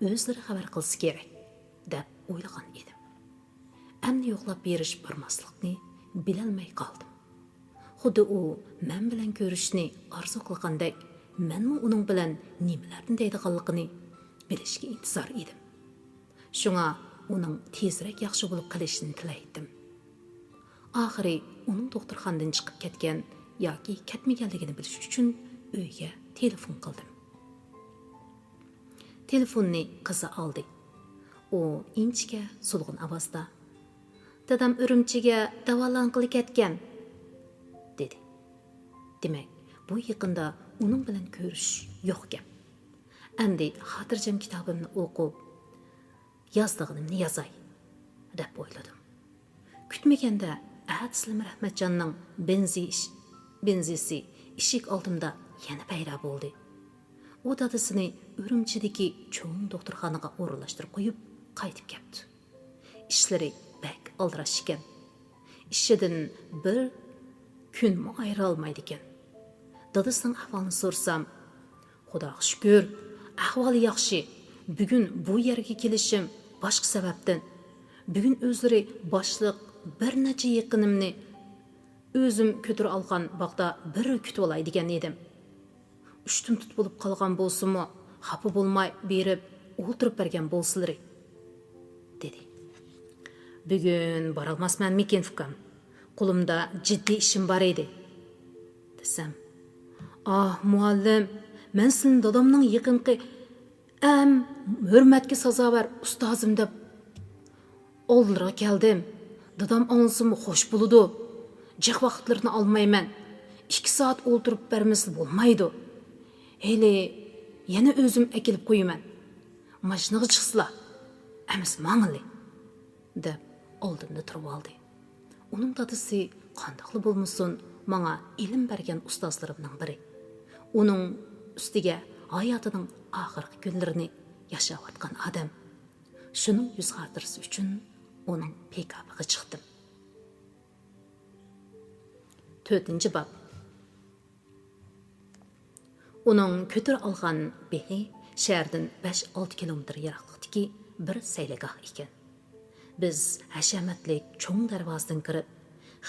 o'zlari xabar qilsa kerak deb o'ylagan edim. Amni yo'qlab berish bormaslikni bilolmay qoldim. Xuddi u men bilan ko'rishni orzu qilgandek, menmi uning bilan nimalarni deydiganligini bilishga intizor edim. Shunga uning tezroq yaxshi bo'lib qolishini tilaydim. Oxiri uning doktorxonadan chiqib ketgan yoki ketmaganligini bilish uchun uyga telefon qildim. Telefonni qizi oldi. U inchga sulg'un ovozda: "Dadam Urumchiga davolanqili ketgan", dedi. Demak, bu yaqinda uning bilan ko'rish yo'q gap. Endi xotirjam kitobimni o'qib, yozdig'imni yozay deb o'yladim. Kutmaganda Adslim Rahmatjonning benzisi eshik oldimda yana paydo bo'ldi. U dadasini Urumchidagi cho'ng doktorxonaga o'rinlashtirib qo'yib, qaytib ketdi. Ishlari bak aldirash ekan. Ishidan bir kunmi ayra olmaydi ekan. Dadasining ahvolini so'rsam, "Xudoga shukr, ahvoli yaxshi. Bugun bu yerga kelishim boshqa sababdan. Bugun o'zlari boshliq bir necha yaqinimni o'zim ko'tarib olgan vaqtda bir kutib olay degan edim. Ushtum tut bo'lib qolgan bo'lsa-mu, xafa bo'lmay berib o'ltirib bergan bo'lsizlar", dedi. Bugun borolmasman mekin ukam. Qo'limda jiddiy ishim bor edi. Desam, muallim, men sizning dadamning yaqinqi hurmatga sazovor ustozim deb oldilariga keldim. Dadam anlasam xo'sh bo'ladi. Jiq vaqtlarini olmayman. 2 soat o'ltirib bermasa bo'lmaydi. Hele yana o'zim akilib qo'yaman. Mashinaga chiqsizlar. Emas mangli deb oldimda turib oldi. Uning dadasi qandaqli bo'lmasin, menga ilm bergan ustozlarimning biri. Uning ustiga hayotining oxirgi kunlarini yashayotgan odam. Shuning yuz xotirasi uchun uning pekabiga chiqdim. 4-bob. Uning ko'tir olgan behi shahardan 5-6 kilometr yiroqlikdagi bir saylagoh ekan. Biz hashamatlik cho'ng darvozadan kirib,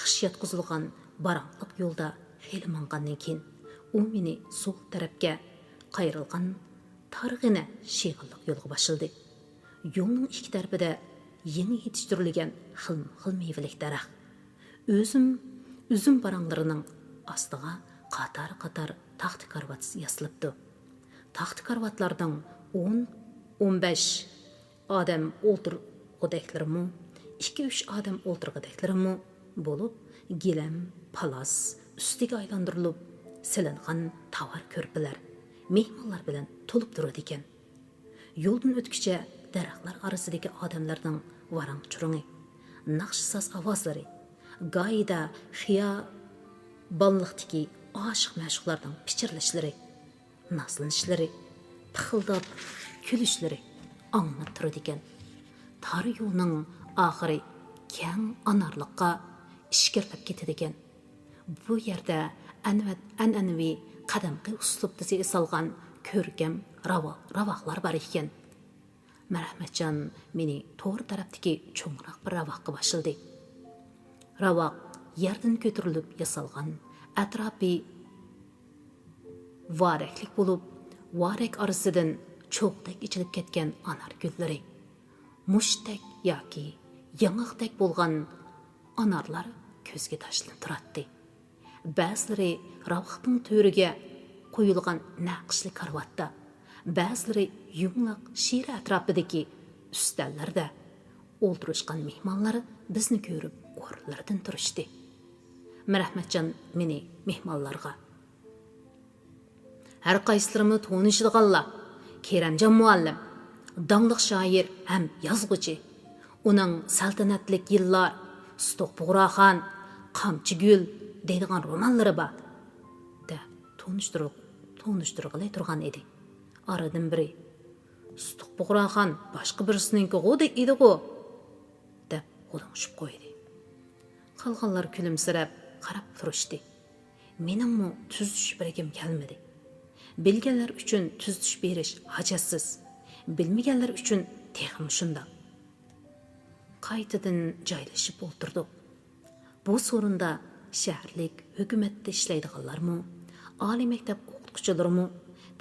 xishiyat quzilgan barangliq yo'lda xeli mangandan keyin u meni sol tarafga qayrilgan targ'ina shig'illiq yo'lga boshildi. Yo'lning ikki tarafida yangi yetishtirilgan xilma-xil mevalik daraxt. Üzüm baranglarining ostiga qator taxta karvat yasilibdi. Taxta karvatlardan 10-15 odam o'ltirg'udeklarimi, 2-3 odam o'ltirg'udeklarimi bo'lib, gilam, palas ustiga aylantirilib, silingan tovar ko'rpalar mehmonlar bilan to'lib turadi ekan. Yo'ldan o'tkicha daraxtlar orasidagi odamlarning varang churungi, naqshsaz ovozlari, go'ida xiyobonlikdagi oshiq ma'shuqlarning pichirlashlari, naslinishlari, pixildab kulishlari anglab turadi ekan. Tar yo'lning oxiri keng anarliqqa ishkirlab ketadi ekan. Bu yerda an'anaviy qadamqi uslubda yasalgan ko'rkam ravoqlar bor ekan. Marhamatjon meni to'g'ri tarafdagi cho'ngroq bir ravoqqa boshildi. Ravoq yerdan ko'tarilib yasalgan, atrofi varaklik bo'lib, varak orasidan cho'qdek ichilib ketgan anar gullari, mushdek yoki yang'oqdek bo'lgan anarlar ko'zga tashlanib turadi. Ba'zilari ravoqning to'riga qo'yilgan naqshli karvatda, ba'zilari yumloq shira atrofidagi ustallarda o'ltirishgan mehmonlar bizni ko'rib o'rnlaridan turishdi. Marhamatjon meni mehmonlarga har qaysilarini tanishadiganlar, Keramjon muallim, dangliq shoir ham yozuvchi, uning saltanatlik yillar, Stoq Bug'roxon, Qamchi gul deydigan romanlari bor. Da tunishtirg'ili turgan edi. Aradan biri Stoq Bug'roxon boshqa birisininki g'o'dek edi-g'o deb g'uling'ishib qo'ydi. Qolganlar kulimsirab qarab turishdi. Meningmi tuzish bergim kelmadi. Bilganlar uchun tuzish berish hajatsiz, bilmaganlar uchun texim shunda. Qaytadan joylashib o'tirdik. Bu sorunda shaharlik hukumatda ishlaydiganlarmi, oliy maktab o'qituvchilarimi,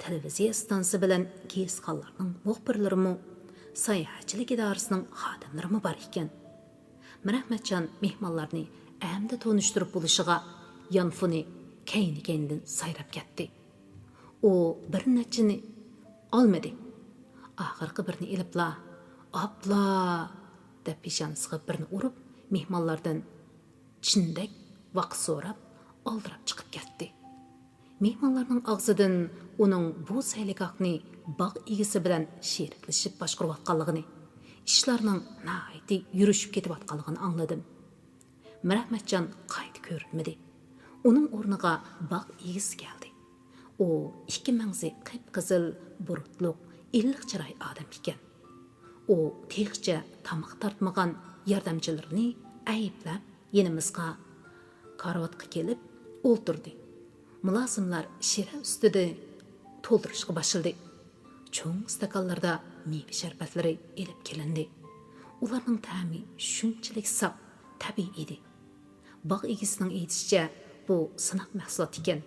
televiziya stansiya bilan kesqonlarning muxbirlarimi, sayohatchilik idorasining xodimlarimi bor ekan. Marhamatjon mehmonlarni amda tanishtirib bo'lishiga yonfuni keyin-keyindan sayrab ketdi. U bir nechini olmadi. Oxirgi birini ilibla, "Abla" deb peshonasiga birini urib, mehmonlardan chindak vaqt so'rab, oldirab chiqib ketdi. Mehmonlarning og'zidan uning bu sayligohni bog' egisi bilan sheriklashib boshqarayotganligini, ishlarning nihoyatda yurishib ketayotganligini angladim. Marhamatjon qayta ko'rinmadi. Uning o'rniga bog' egisi keldi. U 2 mangzi qip-qizil, burutliq, illiq chiroy odam ekan. U texcha tamoq tortmagan yordamchilarini ayblab, yenimizga karvatga kelib o'ltirdi. Mulozimlar shira ustida to'ldirishga boshildi. Cho'ng stakanlarda meva sharbatlari elib kelindi. Ularning ta'mi shunchalik saf, tabiiy edi. Bog' egisining aytishicha, bu sinoq mahsulot ekan.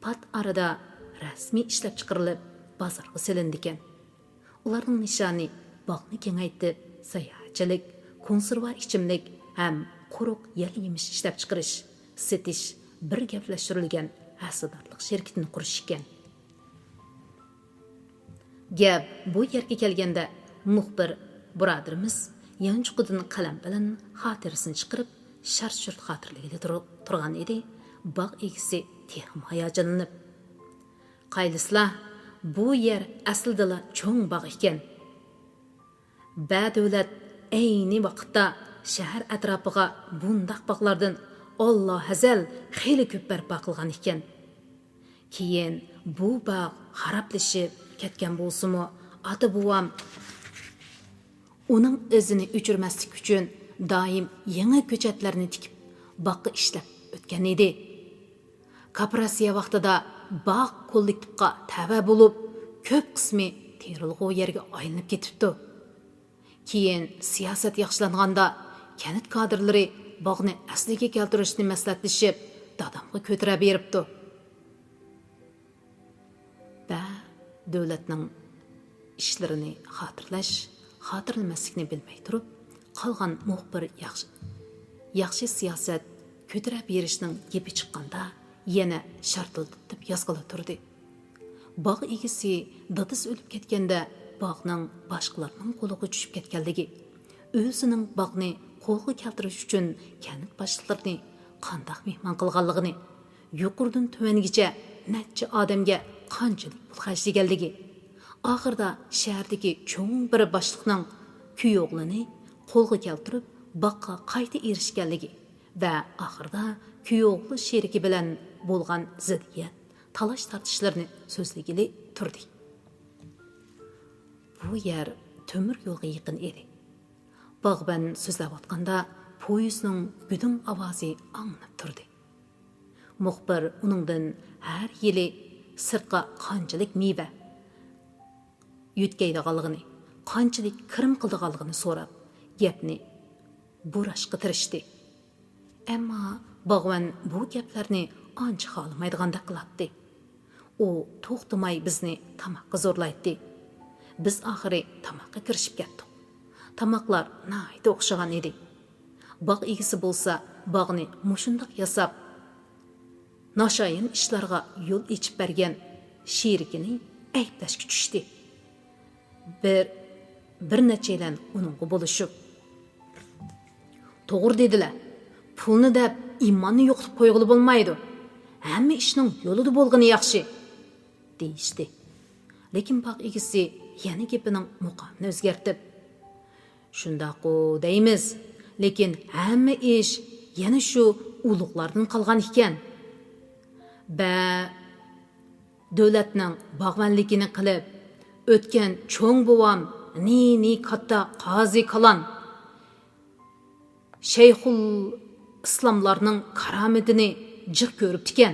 Pat arada rasmiy ishlab chiqarilib, bozorga silindi ekan. Ularning nishoni bog'ni kengaytib, sayohatchilik, konserva ichimlik ham quruq yal yemish ishlab chiqarish, setish bir gaplashtirilgan hassadorlik shirkatini qurish ekan. Gap bu yerga kelganda muxbir birodarimiz yanchuqidan qalam bilan xotirasini chiqarib shart-shurt xotirligida turgan edi. Bog' egisi texim hayajonlanib, "Qaylislar, bu yer aslida cho'ng bog' ekan. Badavlat ayni vaqtda shahar atrofiga bundaq bog'lardan Alloh azal xeyli ko'p barpo qilgan ekan. Keyin bu bog' xarablashib ketgan bo'lsa-mu, ota-bovam uning izini o'chirmaslik uchun doim yangi ko'chatlarni tikib, boqqa ishlab o'tgan edi. Kooperatsiya vaqtida bog' kollektivga tava bo'lib, ko'p qismi terilg'u yerga aylanib ketibdi. Keyin siyosat yaxshilanganda kanit kadrlari bog'ni asliga keltirishni maslahatlashib, dadamga ko'tara beribdi. Davlatning ishlarini xotirlamaslikni bilmay turib, qolgan muxbir yaxshi siyosat ko'tara berishning gepi chiqqanda yana shartlatib yozg'ila turdi. Bog' egisi dadasi o'lib ketganda bog'ning boshqalarning qo'liga tushib ketganligi, o'zining bog'ni qo'lga keltirish uchun kanit boshliqlarini qandoq mehmon qilganligini, yuqoridan tuvangacha necha odamga qanchalik pul xarjlaganligi, oxirida shahardagi cho'ng bir boshliqning kuyo'g'lini qo'lga keltirib bog'ga qayta erishganligi va oxirida kuyo'g'li sherigi bilan bo'lgan ziddiyat, talash tortishlarni so'zligili turdi. Bu yer temir yo'lga yaqin edi. Bog'ban so'zlayotganda poyezdning gudum ovozi anglab turdi. Muxbir uningdan har yili sirtqa qanchalik meva yutkaydiganligini, qanchalik kirim qildiganligini so'rab, gapni burashga tirishdi. Ammo bog'van bu gaplarni ancha xohlamaydigandek qiladi. U to'xtamay bizni tamoqqa zo'rlaydi. Biz oxiri tamoqqa kirishib ketdik. Tamoqlar nayda o'xshagan edi. Bog' egisi bo'lsa, bog'ni mushundoq yasab, nashayin ishlarga yo'l ichib bergan sherigini ayblashga tushdi. Bir nechadan uningga bo'lishib, "To'g'ri dedilar. Pulni deb iymonni yo'qlib qo'yg'ili bo'lmaydi. Hamma ishning yo'lida bo'lgani yaxshi", deyishdi. Lekin bog' egisi yana gapining muqomini o'zgartib, "Shundaq-ku deymiz, lekin hamma ish yana shu ulug'lardan qolgan ekan. Davlatning bog'vanligini qilib o'tgan cho'ng bovam ni katta qozi kalon Shayxul islomlarning karomatini jiq ko'ribdi ekan.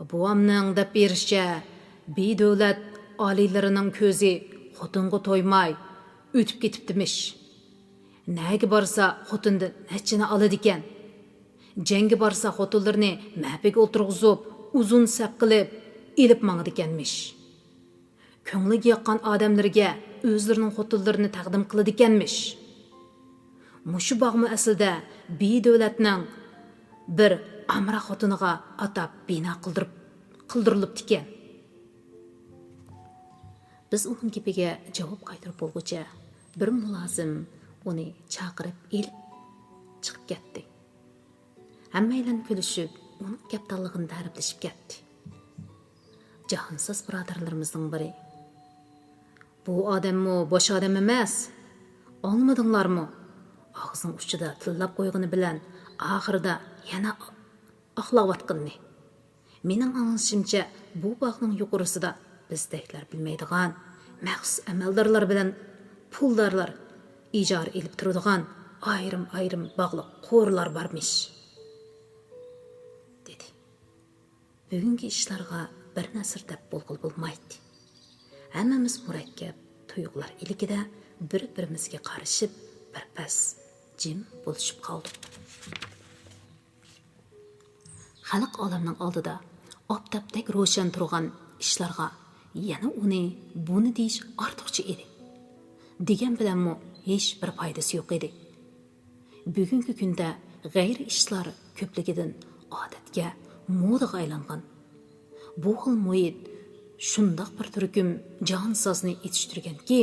Buvamning deb berishicha, bedavlat oliylarining ko'zi xotinga to'ymay o'tib ketibdimish. Nega borsa xotinni nechini oladi ekan. Jangga borsa xotinlarni mahbiga o'tirg'izib, uzun sap qilib ilib mangdi ekanmish. Ko'ngliga yoqqan odamlarga o'zlarining xotinlarini taqdim qiladi ekanmish. Mushu bog'mi aslida bedavlatning bir amra xotiniga atab bino qildirilibdi ekan." Biz uning gapiga javob qaytarib bo'lguncha bir mulozim uni chaqirib elib chiqib ketdi. Hammaylar kulishib, uning kaptanligini ta'riflashib ketdi. Jahonsiz birodarlarimizning biri: "Bu odammi bosh odam emas, olmadinglarmi? Og'zining uchida tillab qo'ygani bilan oxirida yana oqlayotganini. Mening anglashimcha, bu bog'ning yuqorisida bizdeklar bilmaydigan maxsus amaldorlar bilan pullarlar ijara elib turadigan ayrim bog'liq qo'rlar bormish", dedi. Bugungi ishlarga bir nasr deb bo'lmaydi. Hammamiz murakkab tuyg'ular iligida bir-birimizga qarashib, birpas jim bo'lishib qoldik. Xalq olamning oldida oftobdek ro'shan turgan ishlarga yana buni deyish ortiqcha edi. Degan bilanmi hech bir foydasi yo'q edi. bugungi kunda g'ayri ishlar ko'pligidan odatga, modaga aylangan. Bu xil muhit shundoq bir turkum jonsozni yetishtirganki,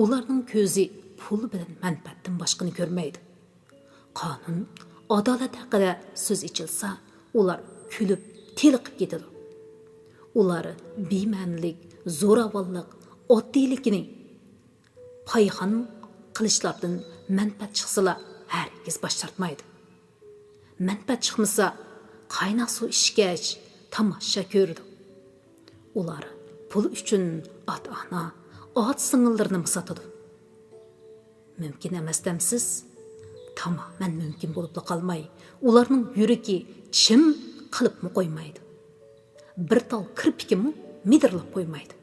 ularning ko'zi pul bilan manfaatdan boshqani ko'rmaydi. Qonun, adolat haqida so'z ichilsa, ular kulib, teliqib ketadi. Ular bema'nilik, zo'ravonlik, oddiylikni payxon qilishlardan manfaat chiqsalar, hargiz bosh tortmaydi. Manfaat chiqmasa, qaynoq suv ichgach, tomosha ko'rdi. Ular pul uchun ota-ona, ot-singillarni sotadi. Mumkin emas demsiz? Tamamen mümkün bo'lib qolmay, ularning yuragi chim qilibmi qo'ymaydi. Bir tal kirpikimi midirlab qo'ymaydi.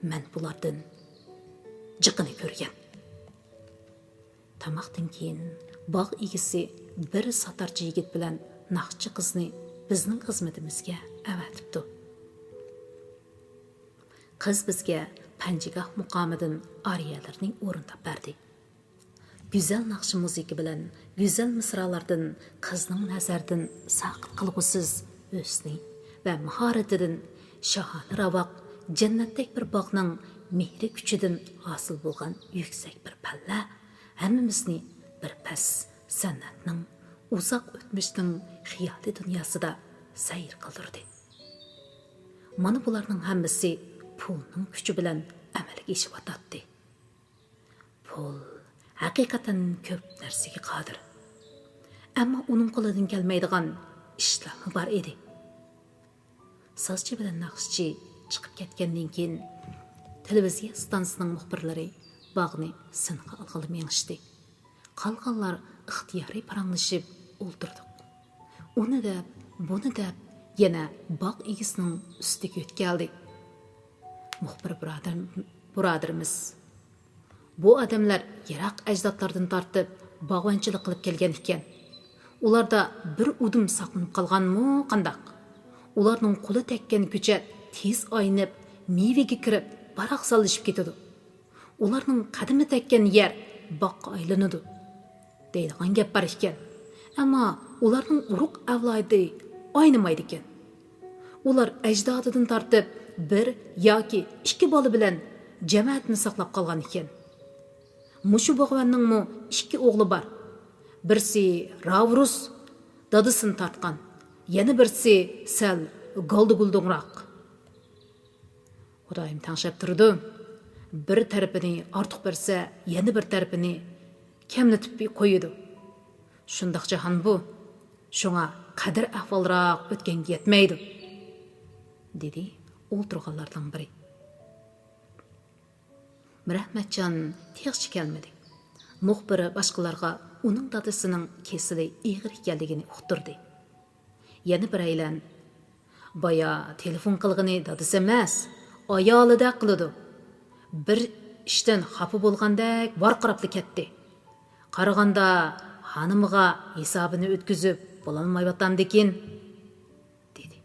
Men bulardan jiqini ko'rgan. Tamoqdan keyin bog' egisi bir sotarchi yigit bilan naqchi qizni bizning xizmatimizga avatibdi. Qiz bizga Panjigoh muqomidan ariyalarning o'rnida berdi. Güzel naqshi muzika bilan, güzel misralardan qizning nazaridan saqit qilg'usiz o'sni va mahoratidan shohona ravoq, jannatdek bir bog'ning mehri kuchidan hosil bo'lgan yuksak bir palla hammamizni bir pas san'atning uzoq o'tmishning xiyoliy dunyosida sayr qildirdi. Mana bularning hammasi pulning kuchi bilan amalga oshayotdi. Pul haqiqatan ko'p narsaga qodir. Ammo uning qo'lidan kelmaydigan ishlar bor edi. Sazchi bilan naqshchi chiqib ketgandan keyin televiziya stansiyasining muxbirlari bog'ni sinqa olg'ili mengishdi. Qolganlar ixtiyoriy paranglashib o'ltirdik. Uni deb, buni deb yana bog' egisining ustiga o'tkaldi. Muxbir birodarimiz, bu odamlar yiroq ajdodlardan tortib bog'vanchilik qilib kelgan ekan. Ularda bir udum saqlanib qolganmi qandoq? Ularning qo'li tekkan ko'chat tez aynib, mevaga kirib, baroq solishib ketadi. Ularning qadami tekkan yer boqqa aylanadi. deydigan gap bor ekan. Ammo ularning urug' avlodi oynamaydi ekan. Ular ajdodidan tortib bir yoki ikki bola bilan jamoatni saqlab qolgan ekan. Mushu bog'vanning ikki o'g'li bor. Birsi Ravrus dadasini tortgan, yana birsi sal goldi-guldunroq. Xudoyim tanshab turdi. Bir tarafini ortiq bersa, yana bir tarafini kamlatib qo'yadi. Shundoq jahon bu. Shunga qadr ahvolroq o'tganga yetmaydi, dedi o'ltirganlardan biri. Rahmatjon texchi kelmadi. Muxbiri boshqalarga uning dadasining kesili ig'ir ekanligini uqtirdi. Yana bir aylan, boya telefon qilg'ini dadasi emas, ayolida qiladi. Bir ishdan xafa bo'lgandek varqirabli ketdi. Qaraganda xonimiga hisobini o'tkazib bo'lolmayotgandikin, dedi.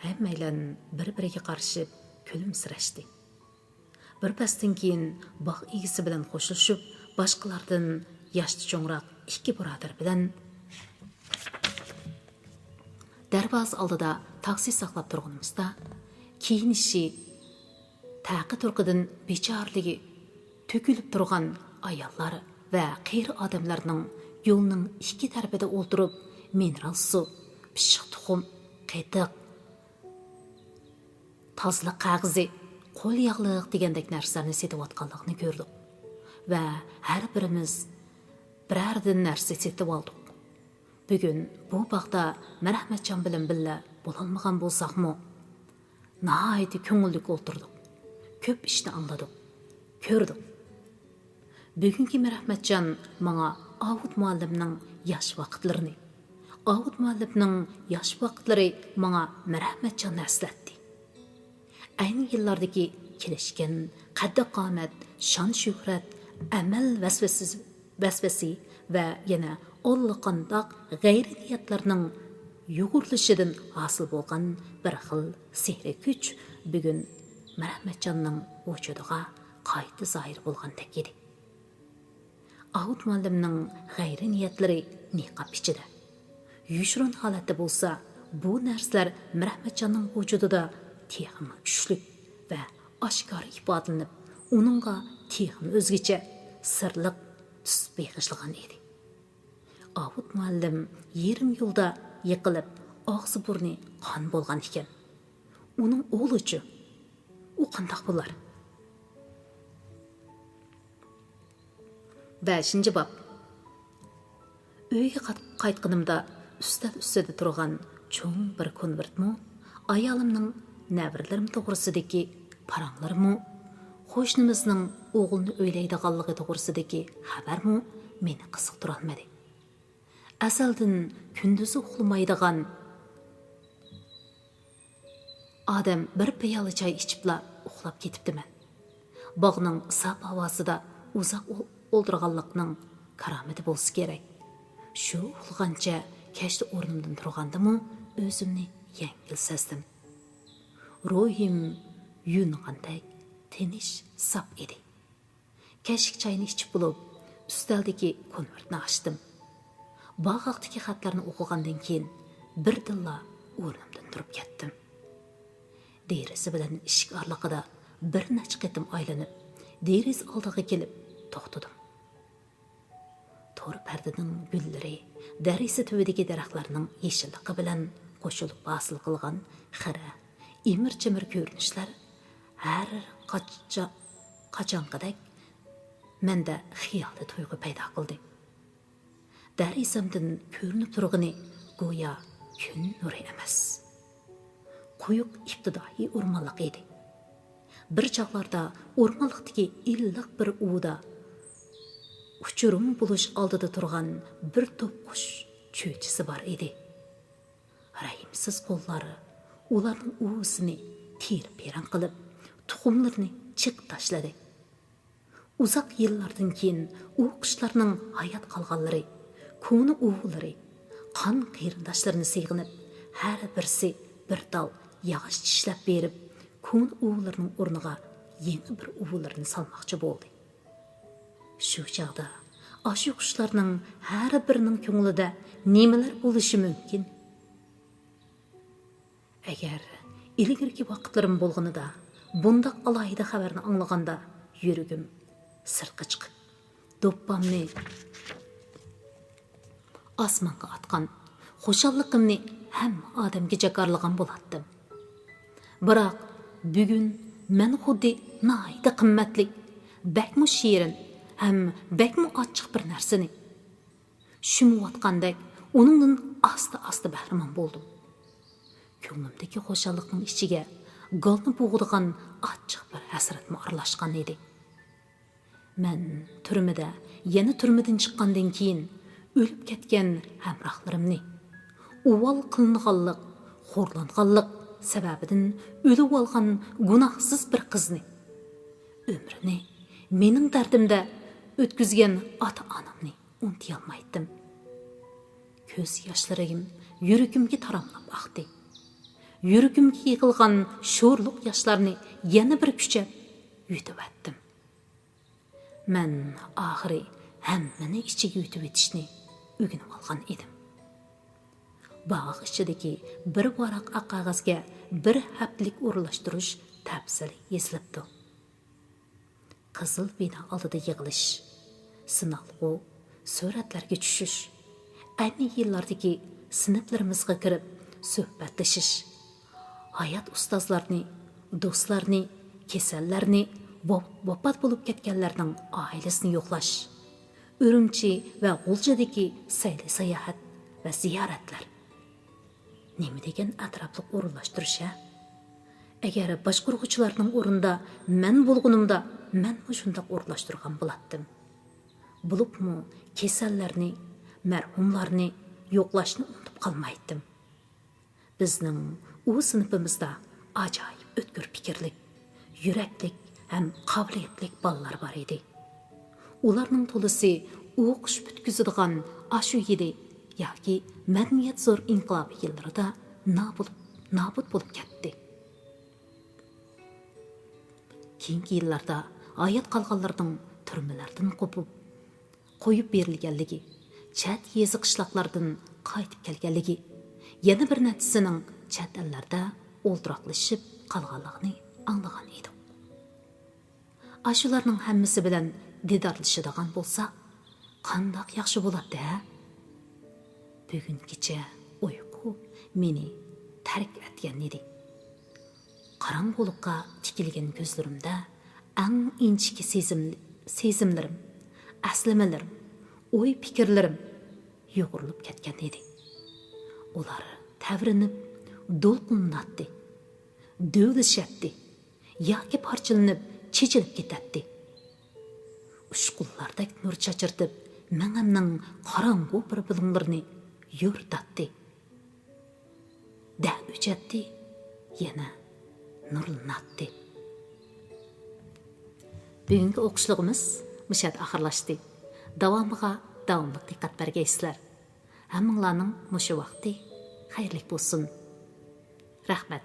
Hammaylar bir-biriga qarashib kulimsirashdi. Bir pasdan keyin bog' egisi bilan qo'shilishib, boshqalardan yoshli cho'ngroq ikki birodar bilan darvoza oldida taksi saqlab turganimizda kiyinishi taqi turqidan bechorligi to'kilib turgan ayollar va qiyri odamlarning yo'lning ikki tarafida o'ltirib, mineral suv, pishiq tuxum, qatiq, tozliq qog'ozi, qo'l yog'liq degandek narsalarni setayotganligini ko'rdik. Va har birimiz birardan narsa setib oldik. Bugun bu bog'da Rahmatjon bilan billa bo'lolmagan bo'lsaqmi, nihoyat ko'ngillik o'ltirdik. Ko'p ishni angladik, ko'rdik. Bugungi Rahmatjon menga Avud muallimning yosh vaqtlarini, Avud muallimning yosh vaqtlari menga Rahmatjonni eslatdi. Ayni yillardagi kelishgan qaddi-qomat, shon-shuhrat, amal vasvasi va yana allaqandoq g'ayri niyatlarning yugurilishidan hosil bo'lgan bir xil sehri kuch bugun Rahmatjonning vujudiga qayta zohir bo'lgandek edi. Ahut muallimning g'ayri niyatlari niqob ichida. Yushurun holatda bo'lsa, bu narsalar Mirahmatjonning vujudida texmi kuchlik va oshkor ifodalanib, uningga texmi o'zgacha sirliq tus beg'ishlagan edi. Ahut muallim yerim yo'lda yiqilib, og'zi burni qon bo'lgan ekan. Uning o'g'lichi u qandoq bo'lar? 5-bob. Uyga qaytganimda üstel üstede turgan cho'ng bir konvertmi, ayolimning navrilarim to'g'risidagi paranglarmi, qo'shnimizning o'g'ilni o'ylaydiganligi to'g'risidagi xabarmi meni qiziqtira olmadi. Asaldan kunduzi uxlamaydigan odam bir piyola choy ichibla uxlab ketibdiman. Bog'ning sap havosida uzoq o'ldirganlikning karomati bo'lsa kerak. Shu uxlagancha kechda o'rnimdan turgandimi, o'zimni yengil sezdim. Ruhim yunigandek tinish sap edi. Kechki choyni ichib bo'lib, usteldagi konvertni ochdim. Bog'dagi xatlarni o'qigandan keyin birdilla o'rnimdan turib ketdim. Deraza bilan eshik orliqida bir necha qatim aylanib, deraza oldiga kelib to'xtadim. To'r pardaning gullari, deraza tubidagi daraxtlarning yeshilligi bilan qo'shilib hosil qilgan xira, imir-chimir ko'rinishlar har qachonqidek menda xiyolli tuyg'u paydo qildi. Derazamdan ko'rinib turgani go'yo kun nuri emas. Quyuq ibtidoiy o'rmonliq edi. Bir chog'larda o'rmonliqdagi illiq bir uvda uchurum bo'lish oldida turgan bir to'p qush cho'chisi bor edi. Rahimsiz qo'llari ularning uvusini terib-perang qilib, tuxumlarini chiq tashladi. Uzoq yillardan keyin u qushlarning hayot qolganlari, ko'ni uvulari, qon qarindoshlarini seg'inib, har birisi bir dal yog'och tishlab berib, ko'ni uvularining o'rniga yangi bir uvullarni salmoqchi bo'ldi. Shu chog'da ashu qushlarning har birining ko'nglida nimalar bo'lishi mumkin? Agar ilgirki vaqtlarim bo'lganida bundoq alohida xabarni anglaganda yuragim sirtqa chiqib, do'ppamni osmonga atgan, xushalligimni hamma odamga jakarlagan bo'lardim. Biroq bugun men xuddi nihoyatda qimmatli, bakmu shirin ham bakmu ochiq bir narsani shumayotgandek uningdan asta bahramand bo'ldim. Ko'nglimdagi xushallikning ichiga golni bo'g'digan ochiq bir hasratmi aralashgan edi. Men turmada, yana turmadan chiqqandan keyin o'lib ketgan hamrohlarimni, uvol qilinganlik, xo'rlanganlik sababidan o'lib olgan gunohsiz bir qizni, umrini mening dardimda o'tkazgan ota-onamni unuta olmaydim. Ko'z yoshlarim yuragimga taramlab oqdi. Yuragimga yig'ilgan sho'rliq yoshlarni yana bir kuchab yutib etdim. Men oxiri hammani ichiga yutib etishni o'rganib olgan edim. Bog' ichidagi bir varaq oq qog'ozga bir haftalik o'rinlashtirish tafsili yozilibdi. Qizil bino oldida yig'ilish, sinalg'u, suratlarga tushish, ayni yillardagi sinflarimizga kirib suhbatlashish, hayot ustozlarni, do'stlarni, kasallarni, vafot bo'lib ketganlarning oilasini yo'qlash, Urumchi va G'uljadagi sayli sayohat va ziyoratlar. Nima degan atrofli o'rinlashtirish? Agar boshqaruvchilarning o'rinda men bo'lganimda, men shunday o'rinlashtirgan bo'lardim. Bo'libmi kasallarni, marhumlarni yo'qlashni unutib qolmaydim. Bizning u sinfimizda ajoyib o'tkir fikrlik, yuraklik ham qobiliyatli bolalar bor edi. Ularning to'lisi o'qish bitkizadigan ashu yili yoki madaniyat zo'r inqilobi yillarida nobud bo'lib ketdi. Keyingi yillarda hayot qolganlarning turmalardan qo'pib, qo'yib berilganligi, chat yezi qishloqlardan qaytib kelganligi, yana bir nechtisining chat ellarda o'ldiroqlashib qolganligini anglagan edik. Ashularning hammasi bilan didorlashadigan bo'lsa, qandoq yaxshi bo'ladi. Bugun kecha uyqu meni tark etgan edi. Qorong'ulikqa tikilgan ko'zlarimda eng inchki sezimlarim, aslamalarim, o'y fikrlarim yo'g'rilib ketgan edi. Ular tavrinib, do'lqinlatdi, dövlishatdi, yoki parchalanib, chechilib ketadi. Ushqullardek nur chachirtib, mang'amning qorong'u bir bilimlarini yo'rtatdi. Da o'chatdi, yana nurlanatdi. Bugungi o'qishligimiz mushat oxirlashdi. Davomiga davomli diqqat bergaysizlar. Hammanglarning mushu vaqti xayrli bo'lsin. Rahmat.